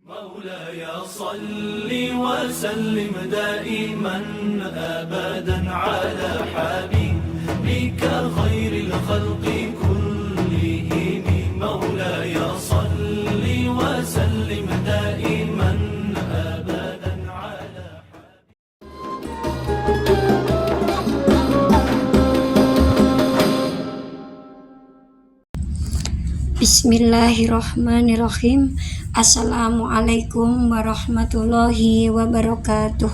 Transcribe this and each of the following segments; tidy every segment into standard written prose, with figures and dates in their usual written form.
مولاي صل وسلم دائما أبدا على حبيبك خير الخلق كلهم. مولاي صل وسلم دائما أبدا على Bismillahirrahmanirrahim. Assalamualaikum warahmatullahi wabarakatuh.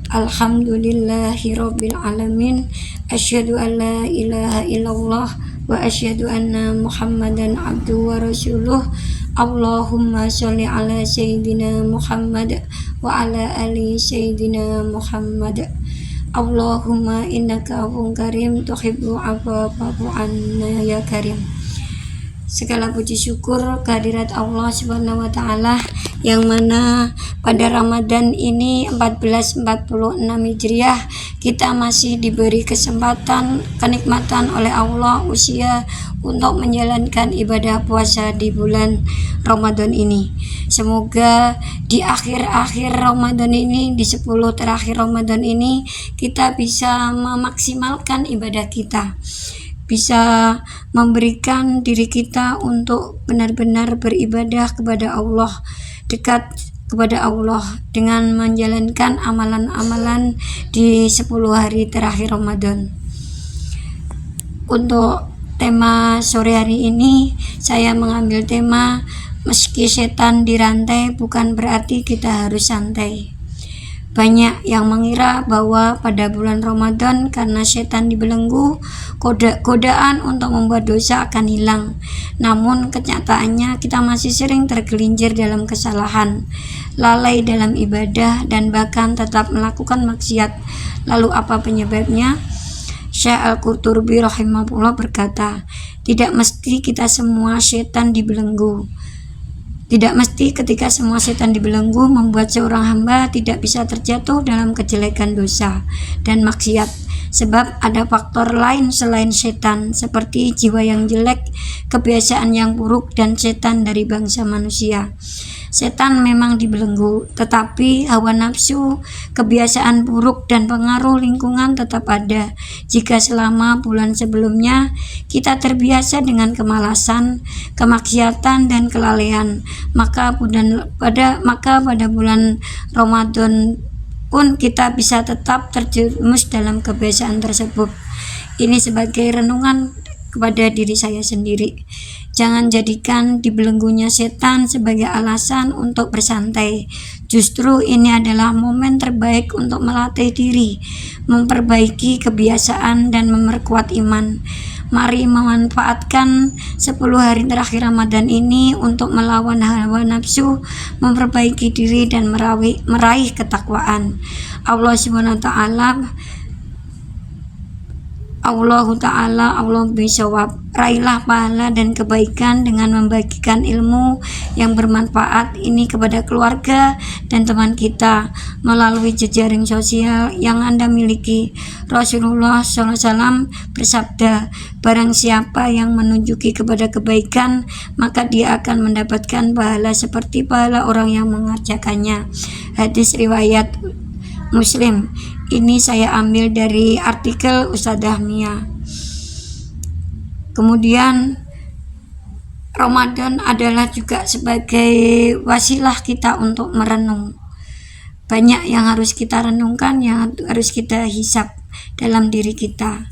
Alhamdulillahirabbil alamin. Asyhadu an la ilaha illallah wa asyhadu anna Muhammadan abduhu wa rasuluh. Allahumma sholli ala sayyidina Muhammad wa ala ali sayyidina Muhammad. Allahumma innaka afuwwun karim tuhibbul afwa fa'fu anna ya karim. Segala puji syukur kehadirat Allah Subhanahu wa taala yang mana pada Ramadan ini 1446 Hijriah kita masih diberi kesempatan, kenikmatan oleh Allah usia untuk menjalankan ibadah puasa di bulan Ramadan ini. Semoga di akhir-akhir Ramadan ini, di 10 terakhir Ramadan ini, kita bisa memaksimalkan ibadah kita, bisa memberikan diri kita untuk benar-benar beribadah kepada Allah, dekat kepada Allah dengan menjalankan amalan-amalan di 10 hari terakhir Ramadan. Untuk tema sore hari ini, saya mengambil tema meski setan dirantai bukan berarti kita harus santai. Banyak yang mengira bahwa pada bulan Ramadan karena setan dibelenggu, godaan untuk membuat dosa akan hilang. Namun kenyataannya kita masih sering tergelincir dalam kesalahan, lalai dalam ibadah, dan bahkan tetap melakukan maksiat. Lalu apa penyebabnya? Syekh Al-Qurtubi rahimahullah berkata, tidak mesti kita semua setan dibelenggu. Tidak mesti ketika semua setan dibelenggu membuat seorang hamba tidak bisa terjatuh dalam kejelekan dosa dan maksiat. Sebab ada faktor lain selain setan, seperti jiwa yang jelek, kebiasaan yang buruk, dan setan dari bangsa manusia. Setan memang dibelenggu, tetapi hawa nafsu, kebiasaan buruk, dan pengaruh lingkungan tetap ada. Jika selama bulan sebelumnya kita terbiasa dengan kemalasan, kemaksiatan, dan kelalaian, maka pada bulan Ramadan pun kita bisa tetap terjerumus dalam kebiasaan tersebut. Ini sebagai renungan kepada diri saya sendiri. Jangan jadikan dibelenggunya setan sebagai alasan untuk bersantai. Justru ini adalah momen terbaik untuk melatih diri, memperbaiki kebiasaan, dan memperkuat iman. Mari memanfaatkan 10 hari terakhir Ramadan ini untuk melawan hawa nafsu, memperbaiki diri, dan meraih ketakwaan. Allah Subhanahu wa taala Allah bisawab. Raihlah pahala dan kebaikan dengan membagikan ilmu yang bermanfaat ini kepada keluarga dan teman kita melalui jejaring sosial yang Anda miliki. Rasulullah SAW bersabda, barang siapa yang menunjuki kepada kebaikan, maka dia akan mendapatkan pahala seperti pahala orang yang mengerjakannya. Hadis riwayat Muslim. Ini saya ambil dari artikel Ustadzah Mia. Kemudian Ramadan adalah juga sebagai wasilah kita untuk merenung. Banyak yang harus kita renungkan, yang harus kita hisap dalam diri kita.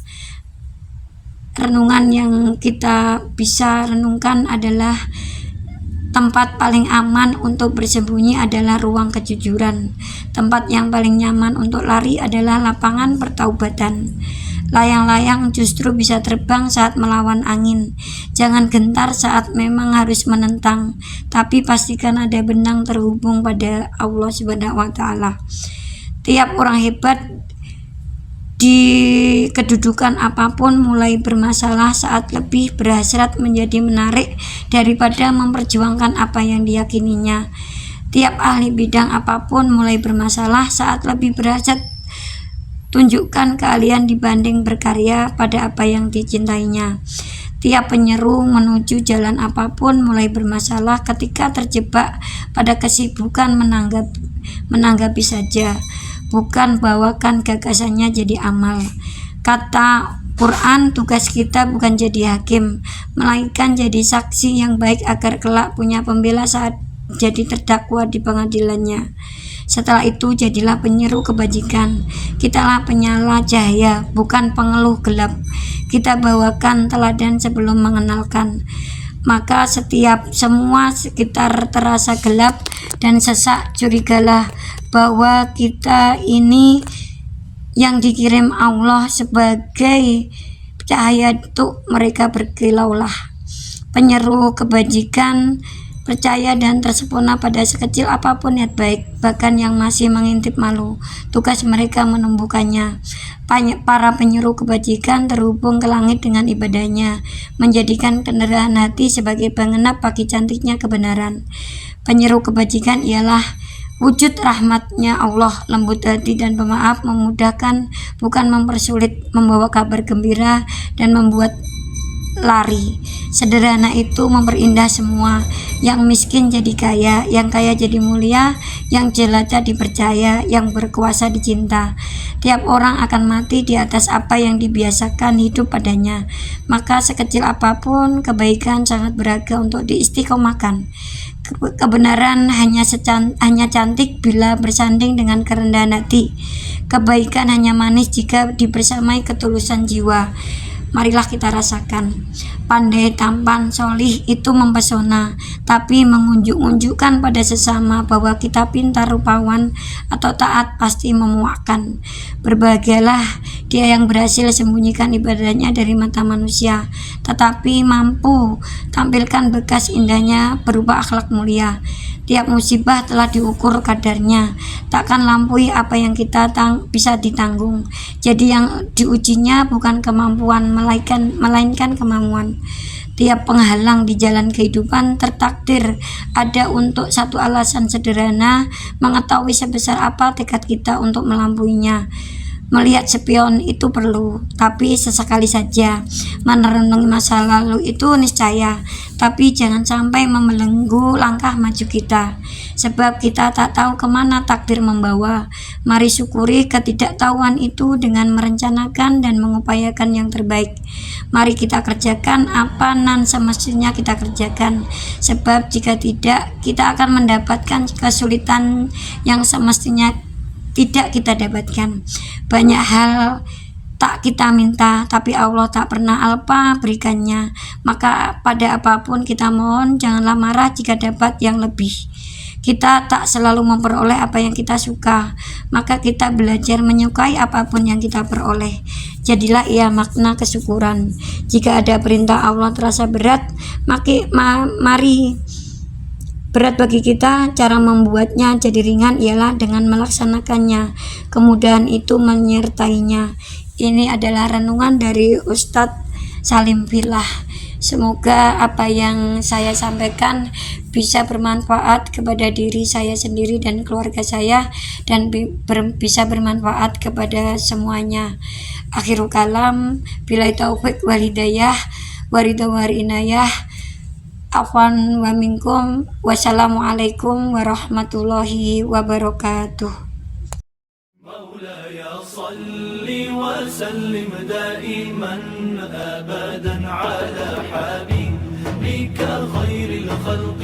Renungan yang kita bisa renungkan adalah tempat paling aman untuk bersembunyi adalah ruang kejujuran. Tempat yang paling nyaman untuk lari adalah lapangan pertaubatan. Layang-layang justru bisa terbang saat melawan angin. Jangan gentar saat memang harus menentang, tapi pastikan ada benang terhubung pada Allah Subhanahu wa taala. Tiap orang hebat di kedudukan apapun mulai bermasalah saat lebih berhasrat menjadi menarik daripada memperjuangkan apa yang diyakininya. Tiap ahli bidang apapun mulai bermasalah saat lebih berhasrat tunjukkan keahlian dibanding berkarya pada apa yang dicintainya. Tiap penyeru menuju jalan apapun mulai bermasalah ketika terjebak pada kesibukan menanggapi saja, bukan bawakan gagasannya jadi amal. Kata Quran, tugas kita bukan jadi hakim, melainkan jadi saksi yang baik agar kelak punya pembela saat jadi terdakwa di pengadilannya. Setelah itu jadilah penyeru kebajikan. Kitalah penyala cahaya, bukan pengeluh gelap. Kita bawakan teladan sebelum mengenalkan. Maka semua sekitar terasa gelap dan sesak, curigalah bahwa kita ini yang dikirim Allah sebagai cahaya untuk mereka berkilaulah. Penyeru kebajikan percaya dan tersempurna pada sekecil apapun niat baik, bahkan yang masih mengintip malu. Tugas mereka menumbuhkannya. Para penyeru kebajikan terhubung ke langit dengan ibadahnya, menjadikan kendarahan hati sebagai pengenap bagi cantiknya kebenaran. Penyeru kebajikan ialah wujud rahmatnya Allah, lembut hati dan pemaaf, memudahkan bukan mempersulit, membawa kabar gembira dan membuat lari. Sederhana itu memperindah semua. Yang miskin jadi kaya, yang kaya jadi mulia, yang jelata dipercaya, yang berkuasa dicinta. Tiap orang akan mati di atas apa yang dibiasakan hidup padanya. Maka sekecil apapun kebaikan sangat berharga untuk diistiqomahkan. Kebenaran hanya cantik bila bersanding dengan kerendahan hati. Kebaikan hanya manis jika dibersamai ketulusan jiwa. Marilah kita rasakan. Pandai, tampan, solih itu mempesona, tapi mengunjuk-unjukkan pada sesama bahwa kita pintar, rupawan, atau taat pasti memuakkan. Berbahagialah dia yang berhasil sembunyikan ibadahnya dari mata manusia, tetapi mampu tampilkan bekas indahnya berupa akhlak mulia. Tiap musibah telah diukur kadarnya, takkan lampaui apa yang kita bisa ditanggung. Jadi yang diujinya bukan kemampuan, melainkan kemampuan. Tiap penghalang di jalan kehidupan tertakdir ada untuk satu alasan sederhana, mengetahui sebesar apa tekad kita untuk melampauinya. Melihat spion itu perlu, tapi sesekali saja. Merenungi masa lalu itu niscaya, tapi jangan sampai membelenggu langkah maju kita, sebab kita tak tahu kemana takdir membawa. Mari syukuri ketidaktahuan itu dengan merencanakan dan mengupayakan yang terbaik. Mari kita kerjakan apa nan semestinya kita kerjakan, sebab jika tidak, kita akan mendapatkan kesulitan yang semestinya tidak kita dapatkan. Banyak hal tak kita minta, tapi Allah tak pernah alpa berikannya. Maka pada apapun kita mohon, janganlah marah jika dapat yang lebih. Kita tak selalu memperoleh apa yang kita suka, maka kita belajar menyukai apapun yang kita peroleh. Jadilah ia makna kesyukuran. Jika ada perintah Allah terasa berat, mari berat bagi kita, cara membuatnya jadi ringan ialah dengan melaksanakannya. Kemudahan itu menyertainya. Ini adalah renungan dari Ustadz Salim Fillah. Semoga apa yang saya sampaikan bisa bermanfaat kepada diri saya sendiri dan keluarga saya, dan bisa bermanfaat kepada semuanya. Akhirul kalam, billahi taufik wal hidayah, waridha war inayah. Afwan wa minkum. Wassalamualaikum warahmatullahi wabarakatuh. مولاي صل وسلم دائما أبدا على حبيبك خير الخلق